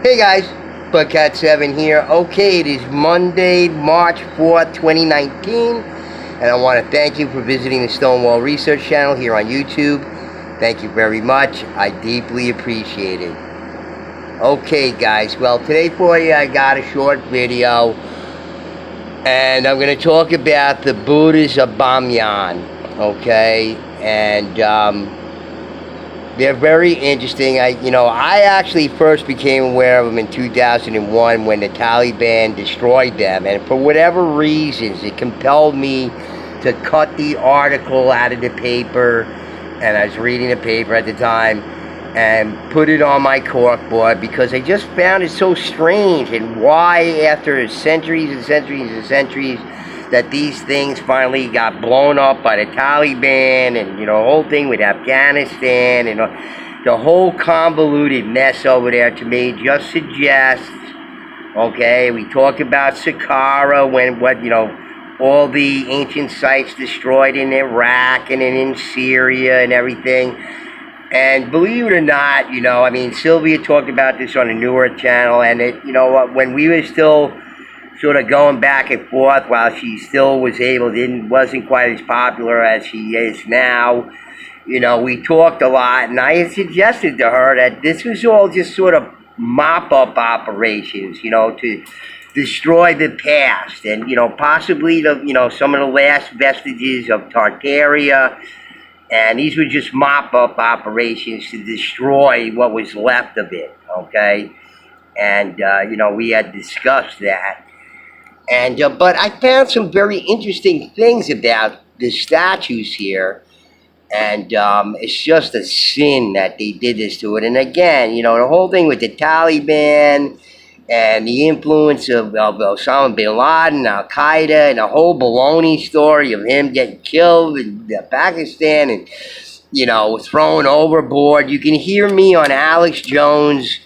Hey guys, Bugcat7 here. Okay, it is Monday, March 4th, 2019, and I want to thank you for visiting the Stonewall Research channel here on YouTube. Thank you very much. I deeply appreciate it. Okay guys, well today for you I got a short video, and I'm going to talk about the Buddhas of Bamyan, okay, and they're very interesting. I actually first became aware of them in 2001 when the Taliban destroyed them, and for whatever reasons, it compelled me to cut the article out of the paper, and I was reading the paper at the time, and put it on my corkboard because I just found it so strange, and why after centuries and centuries and centuries that these things finally got blown up by the Taliban, and the whole thing with Afghanistan and the whole convoluted mess over there, to me just suggests, okay, we talk about Saqqara, when all the ancient sites destroyed in Iraq and in Syria and everything. And believe it or not, Sylvia talked about this on a newer channel, and when we were still sort of going back and forth, while she still wasn't quite as popular as she is now, we talked a lot, and I had suggested to her that this was all just sort of mop-up operations, to destroy the past, and, possibly some of the last vestiges of Tartaria, and these were just mop-up operations to destroy what was left of it, okay? And, we had discussed that. And but I found some very interesting things about the statues here, and it's just a sin that they did this to it. And again, the whole thing with the Taliban and the influence of Osama bin Laden, Al Qaeda, and the whole baloney story of him getting killed in Pakistan and thrown overboard. You can hear me on Alex Jones'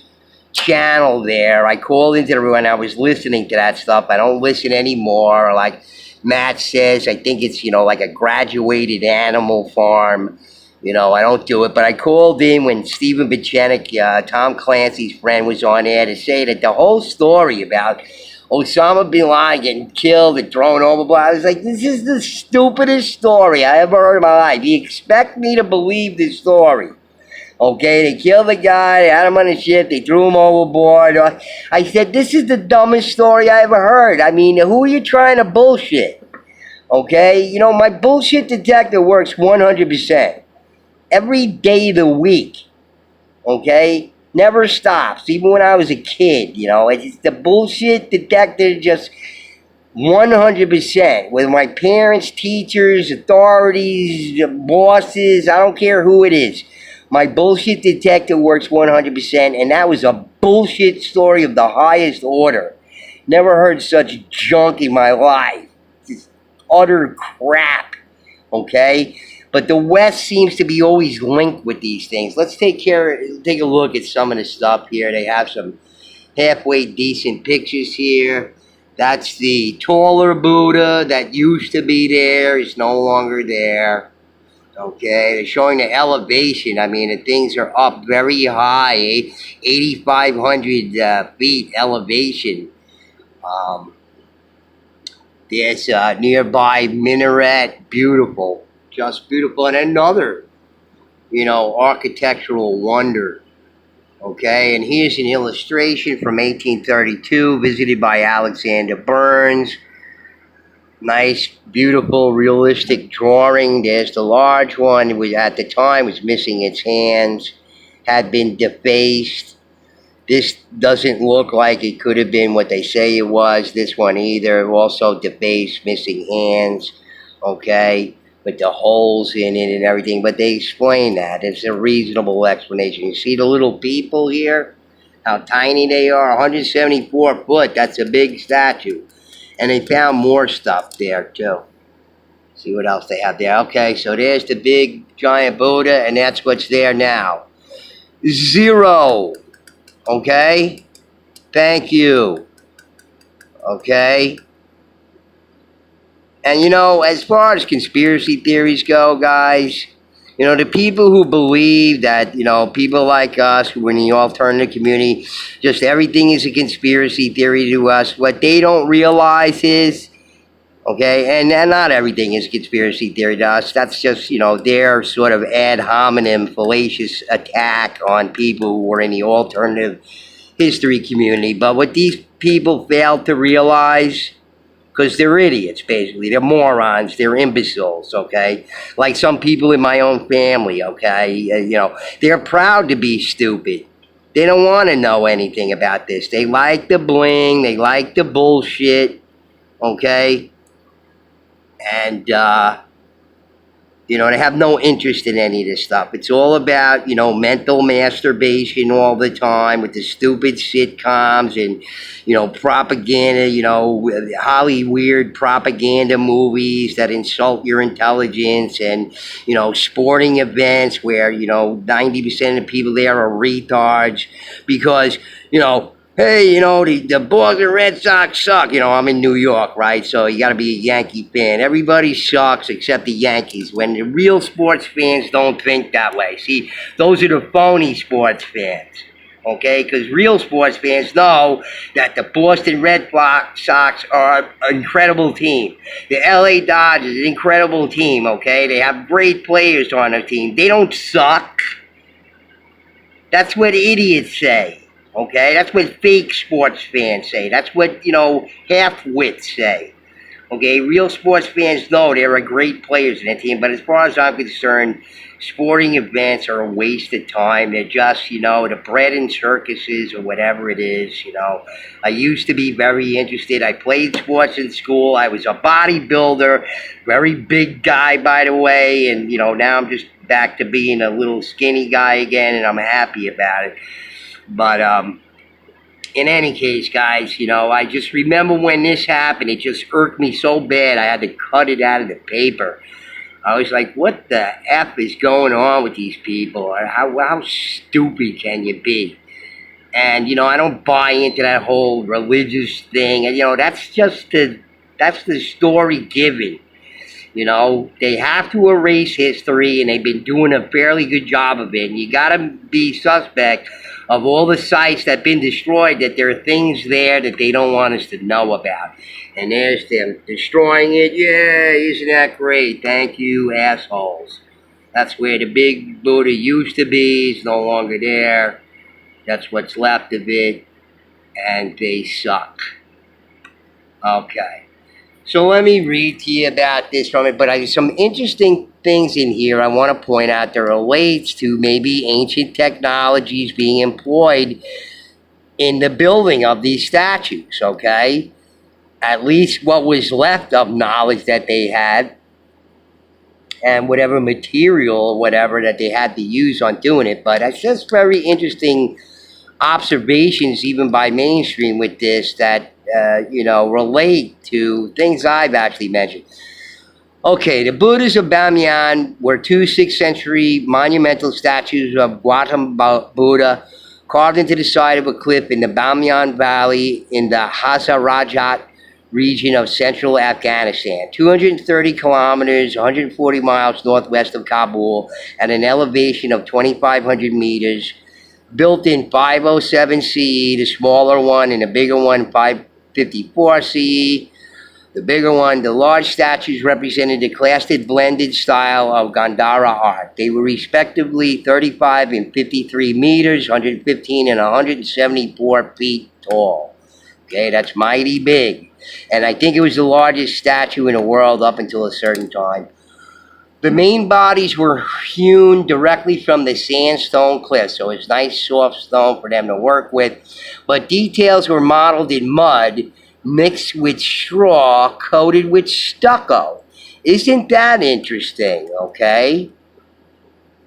channel there. I called into everyone. I was listening to that stuff. I don't listen anymore. Like Matt says, I think it's like a graduated animal farm. I don't do it, but I called in when Stephen Bichenik, Tom Clancy's friend, was on air to say that the whole story about Osama bin Laden getting killed and thrown overboard, I was like, this is the stupidest story I ever heard in my life. You expect me to believe this story? Okay, they killed the guy, they had him on the ship, they threw him overboard. I said, this is the dumbest story I ever heard. I mean, who are you trying to bullshit? Okay, my bullshit detector works 100%. Every day of the week. Okay? Never stops, even when I was a kid, It's the bullshit detector just 100%. With my parents, teachers, authorities, bosses, I don't care who it is. My bullshit detector works 100%, and that was a bullshit story of the highest order. Never heard such junk in my life. Just utter crap, okay? But the West seems to be always linked with these things. Let's take a look at some of the stuff here. They have some halfway decent pictures here. That's the taller Buddha that used to be there. It's no longer there. Okay, they're showing the elevation. I mean, the things are up very high, 8,500 feet elevation. There's a nearby minaret, beautiful, just beautiful, and another, architectural wonder. Okay, and here's an illustration from 1832, visited by Alexander Burns. Nice, beautiful, realistic drawing. There's the large one. It was, at the time, was missing its hands, had been defaced. This doesn't look like it could have been what they say it was. This one either, also defaced, missing hands. Okay, with the holes in it and everything. But they explain that. It's a reasonable explanation. You see the little people here? How tiny they are. 174 foot. That's a big statue. And they found more stuff there, too. See what else they have there. Okay, so there's the big, giant Buddha, and that's what's there now. 0. Okay? Thank you. Okay? And, as far as conspiracy theories go, guys, You know, the people who believe that, you know, people like us who are in the alternative community, just everything is a conspiracy theory to us. What they don't realize is, okay, and not everything is conspiracy theory to us. That's just, you know, their sort of ad hominem fallacious attack on people who are in the alternative history community. But what these people fail to realize, because they're idiots, basically. They're morons. They're imbeciles, okay? Like some people in my own family, okay? You know, they're proud to be stupid. They don't want to know anything about this. They like the bling. They like the bullshit, okay? And, you know, they have no interest in any of this stuff. It's all about, you know, mental masturbation all the time with the stupid sitcoms and, you know, propaganda, you know, Hollywood propaganda movies that insult your intelligence and, you know, sporting events where, you know, 90% of the people there are retards because, you know, hey, you know, the Boston Red Sox suck. You know, I'm in New York, right? So you got to be a Yankee fan. Everybody sucks except the Yankees. When the real sports fans don't think that way. See, those are the phony sports fans, okay? Because real sports fans know that the Boston Red Sox are an incredible team. The LA Dodgers is an incredible team, okay? They have great players on their team. They don't suck. That's what idiots say. Okay, that's what fake sports fans say. That's what, you know, half-wits say. Okay, real sports fans know there are great players in the team, but as far as I'm concerned, sporting events are a waste of time. They're just, you know, the bread and circuses or whatever it is, you know. I used to be very interested. I played sports in school. I was a bodybuilder, very big guy, by the way, and, you know, now I'm just back to being a little skinny guy again, and I'm happy about it. But in any case, guys, you know, I just remember when this happened, it just irked me so bad I had to cut it out of the paper. I was like, what the F is going on with these people? How stupid can you be? And, you know, I don't buy into that whole religious thing. And, you know, that's the story given. You know, they have to erase history, and they've been doing a fairly good job of it. And you got to be suspect of all the sites that have been destroyed, that there are things there that they don't want us to know about. And there's them destroying it. Yeah, isn't that great? Thank you, assholes. That's where the big Buddha used to be. It's no longer there. That's what's left of it. And they suck. Okay. So let me read to you about this from it, but I have some interesting things in here I want to point out that relates to maybe ancient technologies being employed in the building of these statues, okay? At least what was left of knowledge that they had and whatever material or whatever that they had to use on doing it, but it's just very interesting observations even by mainstream with this that you know, relate to things I've actually mentioned. Okay, the Buddhas of Bamyan were two 6th century monumental statues of Gautama Buddha carved into the side of a cliff in the Bamyan Valley in the Hazarajat region of central Afghanistan, 230 kilometers, 140 miles northwest of Kabul, at an elevation of 2,500 meters. Built in 507 CE, the smaller one, and the bigger one 554 CE. The bigger one, the large statues represented the classic blended style of Gandhara art. They were respectively 35 and 53 meters, 115 and 174 feet tall. Okay, that's mighty big. And I think it was the largest statue in the world up until a certain time. The main bodies were hewn directly from the sandstone cliff, so it's nice soft stone for them to work with. But details were modeled in mud, mixed with straw, coated with stucco. Isn't that interesting, okay?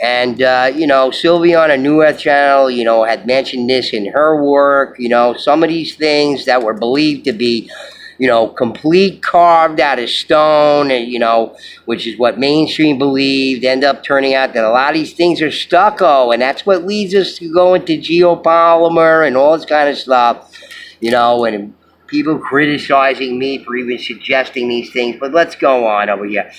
And, you know, Sylvia on a New Earth channel, you know, had mentioned this in her work. You know, some of these things that were believed to be, you know, complete carved out of stone, and, you know, which is what mainstream believed, end up turning out that a lot of these things are stucco, and that's what leads us to go into geopolymer and all this kind of stuff, you know, and people criticizing me for even suggesting these things, but let's go on over here.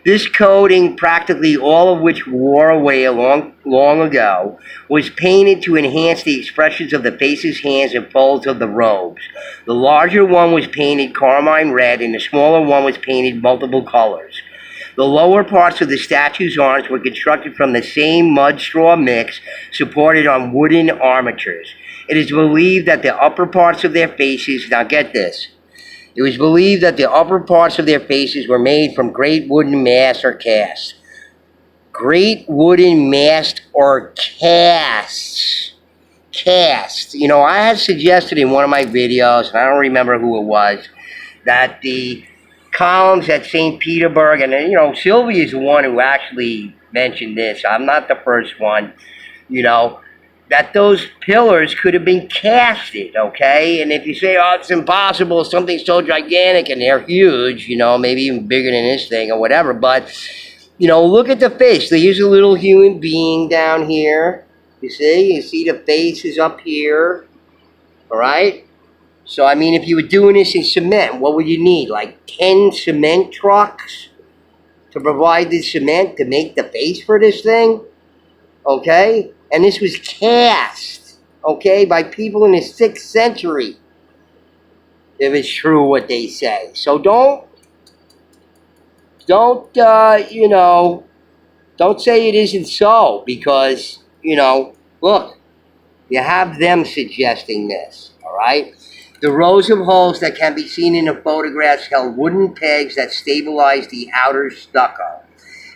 This coating, practically all of which wore away long ago, was painted to enhance the expressions of the faces, hands, and folds of the robes. The larger one was painted carmine red, and the smaller one was painted multiple colors. The lower parts of the statue's arms were constructed from the same mud-straw mix, supported on wooden armatures. It is believed that the upper parts of their faces, now get this, it was believed that the upper parts of their faces were made from great wooden masts or casts. Great wooden mast or casts. Casts. You know, I had suggested in one of my videos, and I don't remember who it was, that the columns at St. Petersburg, and you know, Sylvia is the one who actually mentioned this. I'm not the first one, you know, that those pillars could have been casted, okay? And if you say, oh, it's impossible, something so gigantic, and they're huge, you know, maybe even bigger than this thing or whatever, but, you know, look at the face. There's a little human being down here. You see the face is up here, all right? So, I mean, if you were doing this in cement, what would you need? Like 10 cement trucks to provide the cement to make the face for this thing? Okay? And this was cast, okay, by people in the 6th century, if it's true what they say. So don't you know, don't say it isn't so, because, you know, look, you have them suggesting this, all right? The rows of holes that can be seen in the photographs held wooden pegs that stabilized the outer stucco.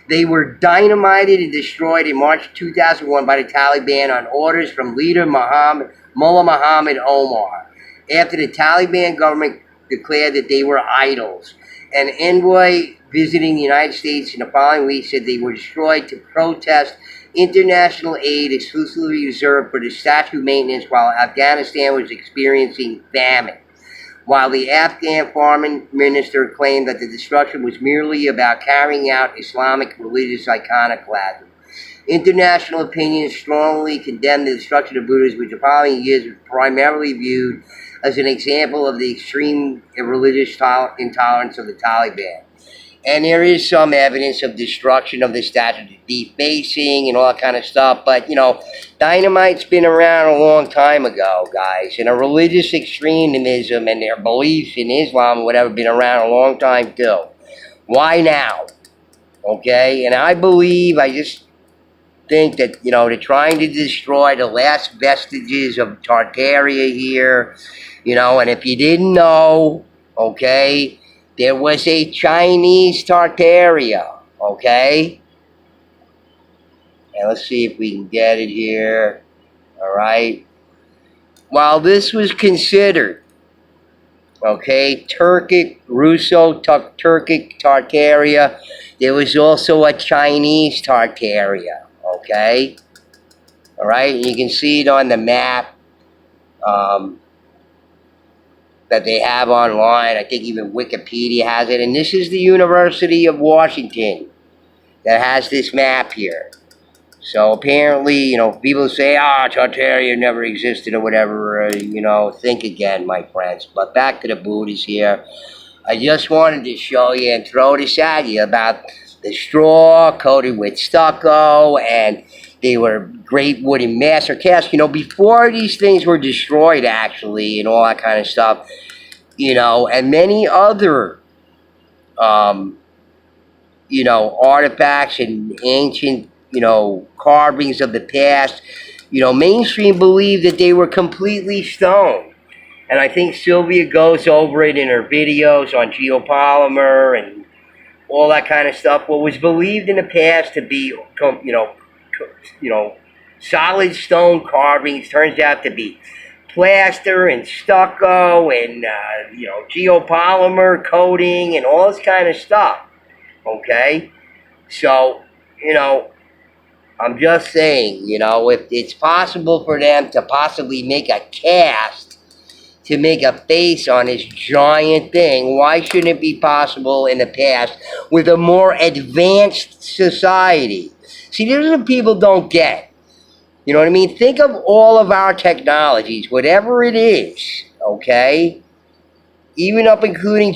They were dynamited and destroyed in March 2001 by the Taliban on orders from leader Mullah Muhammad Omar, after the Taliban government declared that they were idols. An envoy visiting the United States in the following week said they were destroyed to protest international aid exclusively reserved for the statue maintenance while Afghanistan was experiencing famine. While the Afghan foreign minister claimed that the destruction was merely about carrying out Islamic religious iconoclasm. International opinion strongly condemned the destruction of Buddhas, which the following years was primarily viewed as an example of the extreme religious intolerance of the Taliban. And there is some evidence of destruction of the statue, defacing and all that kind of stuff. But, you know, dynamite's been around a long time ago, guys. And a religious extremism and their beliefs in Islam would have been around a long time, too. Why now? Okay? And I just think that, you know, they're trying to destroy the last vestiges of Tartaria here. You know, and if you didn't know, okay, there was a Chinese Tartaria, okay? And let's see if we can get it here, all right? While this was considered, okay, Turkic, Russo-Turkic Tartaria, there was also a Chinese Tartaria, okay? All right, and you can see it on the map. That they have online. I think even Wikipedia has it. And this is the University of Washington that has this map here. So apparently, you know, people say, Tartaria never existed or whatever, you know, think again, my friends. But back to the Buddhas here. I just wanted to show you and throw this at you about the straw coated with stucco, and they were great wooden master casts. You know, before these things were destroyed, actually, and all that kind of stuff, you know, and many other, you know, artifacts and ancient, you know, carvings of the past, you know, mainstream believed that they were completely stone. And I think Sylvia goes over it in her videos on geopolymer and all that kind of stuff. What was believed in the past to be, you know, solid stone carvings turns out to be plaster and stucco and, you know, geopolymer coating and all this kind of stuff. Okay? So, you know, I'm just saying, you know, if it's possible for them to possibly make a cast to make a face on this giant thing, why shouldn't it be possible in the past with a more advanced society? See, these are the people don't get. You know what I mean? Think of all of our technologies, whatever it is, okay? even up including